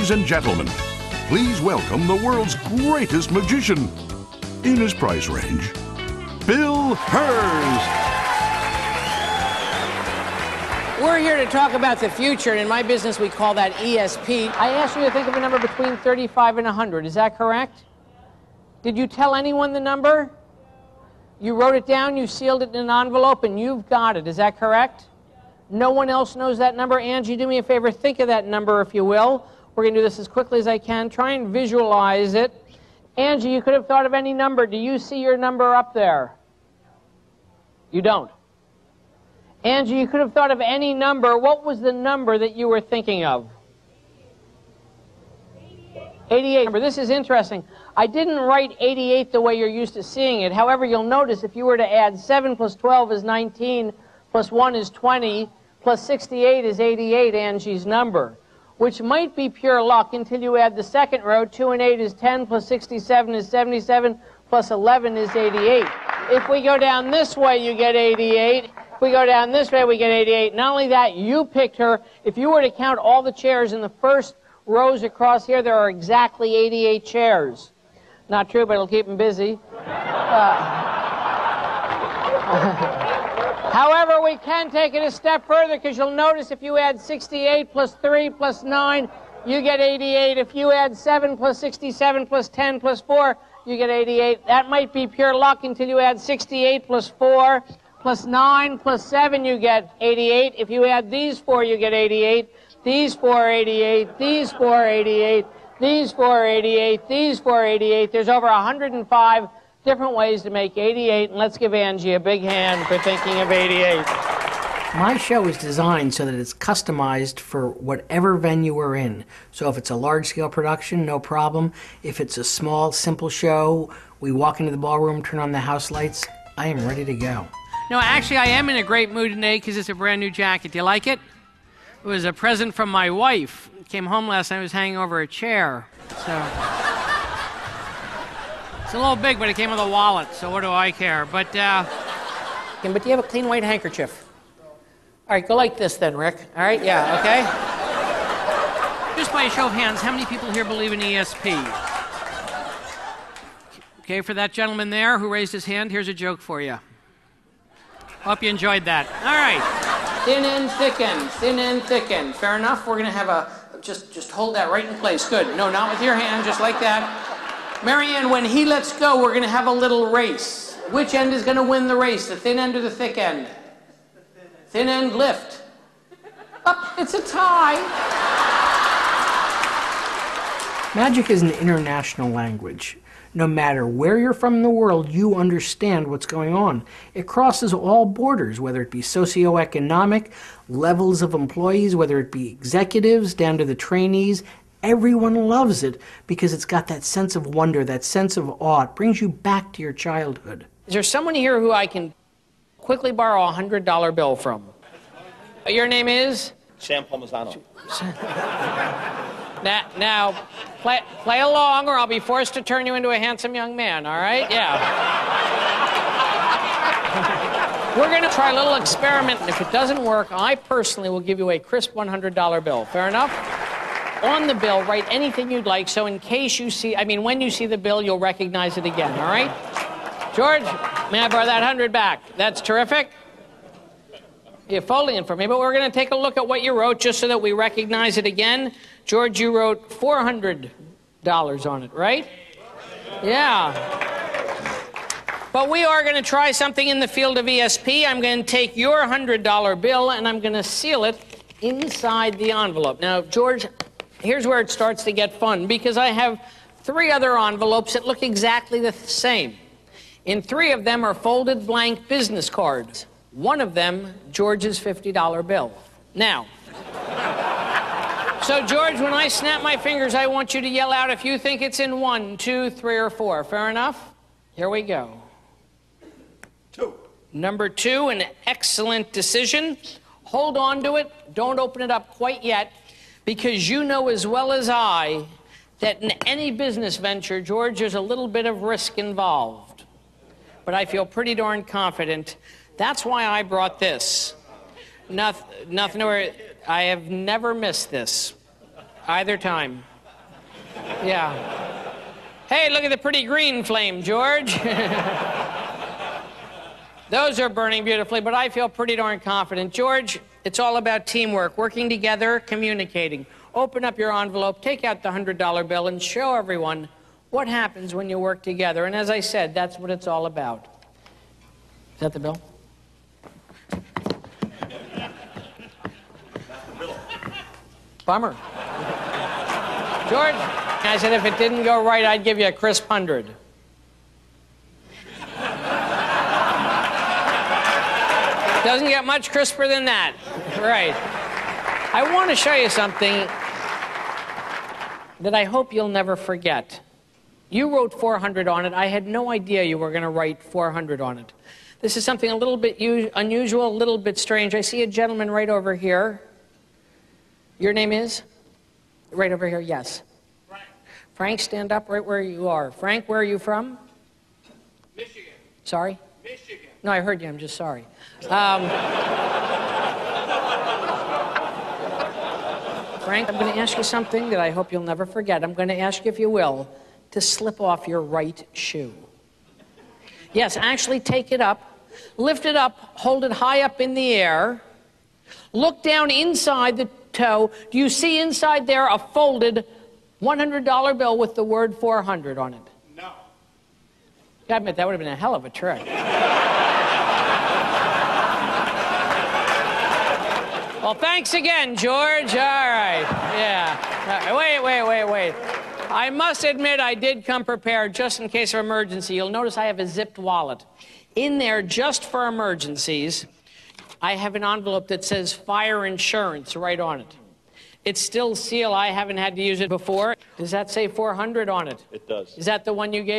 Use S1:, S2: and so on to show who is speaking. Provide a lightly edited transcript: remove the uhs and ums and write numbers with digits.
S1: Ladies and gentlemen, please welcome the world's greatest magician, in his price range, Bill Herz.
S2: We're here to talk about the future, and in my business we call that ESP. I asked you to think of a number between 35 and 100. Is that correct? Did you tell anyone the number? You wrote it down, you sealed it in an envelope, and you've got it. Is that correct? No one else knows that number. Angie, do me a favor, think of that number if you will. We're going to do this as quickly as I can. Try and visualize it. Angie, you could have thought of any number. Do you see your number up there? You don't. Angie, you could have thought of any number. What was the number that you were thinking of? 88. This is interesting. I didn't write 88 the way you're used to seeing it. However, you'll notice if you were to add 7 plus 12 is 19, plus 1 is 20, plus 68 is 88, Angie's number, which might be pure luck until you add the second row. 2 and 8 is 10, plus 67 is 77, plus 11 is 88. If we go down this way, you get 88. If we go down this way, we get 88. Not only that, you picked her. If you were to count all the chairs in the first rows across here, there are exactly 88 chairs. Not true, but it'll keep them busy. However, we can take it a step further, because you'll notice if you add 68 plus 3 plus 9, you get 88. If you add 7 plus 67 plus 10 plus 4, you get 88. That might be pure luck until you add 68 plus 4 plus 9 plus 7, you get 88. If you add these 4, you get 88. These 4, 88. These 4, 88. These 4, 88. These 4, 88. There's over 105 different ways to make 88, and let's give Angie a big hand for thinking of 88.
S3: My show is designed so that it's customized for whatever venue we're in. So if it's a large-scale production, no problem. If it's a small, simple show, we walk into the ballroom, turn on the house lights, I am ready to go.
S2: No, actually, I am in a great mood today because it's a brand new jacket. Do you like it? It was a present from my wife. Came home last night, it was hanging over a chair. So it's a little big, but it came with a wallet, so what do I care? But do you have a clean white handkerchief? All right, go like this then, Rick. All right, yeah, okay? Just by a show of hands, how many people here believe in ESP? Okay, for that gentleman there who raised his hand, here's a joke for you. Hope you enjoyed that. All right. Thin end, thick end, thin end, thick end. Fair enough? We're going to have a, just hold that right in place. Good. No, not with your hand, just like that. Marianne, when he lets go, we're going to have a little race. Which end is going to win the race, the thin end or the thick end? Thin end, lift. Oh, it's a tie.
S3: Magic is an international language. No matter where you're from in the world, you understand what's going on. It crosses all borders, whether it be socioeconomic, levels of employees, whether it be executives, down to the trainees. Everyone loves it because it's got that sense of wonder, that sense of awe. It brings you back to your childhood.
S2: Is there someone here who I can quickly borrow a $100 bill from? Your name is?
S4: Sam Palmisano.
S2: Now, play along, or I'll be forced to turn you into a handsome young man, all right? Yeah. We're going to try a little experiment, and if it doesn't work, I personally will give you a crisp $100 bill. Fair enough? On the bill, write anything you'd like, so in case you see, when you see the bill, you'll recognize it again, all right? George, may I borrow that 100 back? That's terrific. You're folding it for me, but we're going to take a look at what you wrote just so that we recognize it again. George, you wrote $400 on it, right? Yeah. But we are going to try something in the field of ESP. I'm going to take your $100 bill and I'm going to seal it inside the envelope. Now, George, here's where it starts to get fun, because I have 3 other envelopes that look exactly the same. In 3 of them are folded blank business cards. One of them, George's $50 bill. Now, so George, when I snap my fingers, I want you to yell out if you think it's in 1, 2, 3, or 4. Fair enough? Here we go.
S4: 2.
S2: Number 2, an excellent decision. Hold on to it. Don't open it up quite yet, because you know as well as I that in any business venture, George, there's a little bit of risk involved. But I feel pretty darn confident. That's why I brought this. Nothing where I have never missed this either time. Yeah. Hey, look at the pretty green flame, George. Those are burning beautifully, but I feel pretty darn confident. George, it's all about teamwork, working together, communicating. Open up your envelope, take out the $100 bill, and show everyone what happens when you work together. And as I said, that's what it's all about. Is that the bill? Bummer. George, I said if it didn't go right, I'd give you a crisp 100. Doesn't get much crisper than that. Right. I want to show you something that I hope you'll never forget. You wrote 400 on it. I had no idea you were going to write 400 on it. This is something a little bit unusual, a little bit strange. I see a gentleman right over here. Your name is? Right over here, yes.
S5: Frank.
S2: Frank, stand up right where you are. Frank, where are you from?
S5: Michigan.
S2: Sorry?
S5: Michigan.
S2: No, I heard you. I'm just sorry. Frank, I'm going to ask you something that I hope you'll never forget. I'm going to ask you, if you will, to slip off your right shoe. Yes, actually take it up, lift it up, hold it high up in the air, look down inside the toe. Do you see inside there a folded $100 bill with the word 400 on it?
S5: No.
S2: I admit, that would have been a hell of a trick. Well, thanks again, George. All right. Yeah. Wait. I must admit I did come prepared just in case of emergency. You'll notice I have a zipped wallet. In there, just for emergencies, I have an envelope that says fire insurance right on it. It's still sealed. I haven't had to use it before. Does that say 400 on it?
S4: It does.
S2: Is that the one you gave?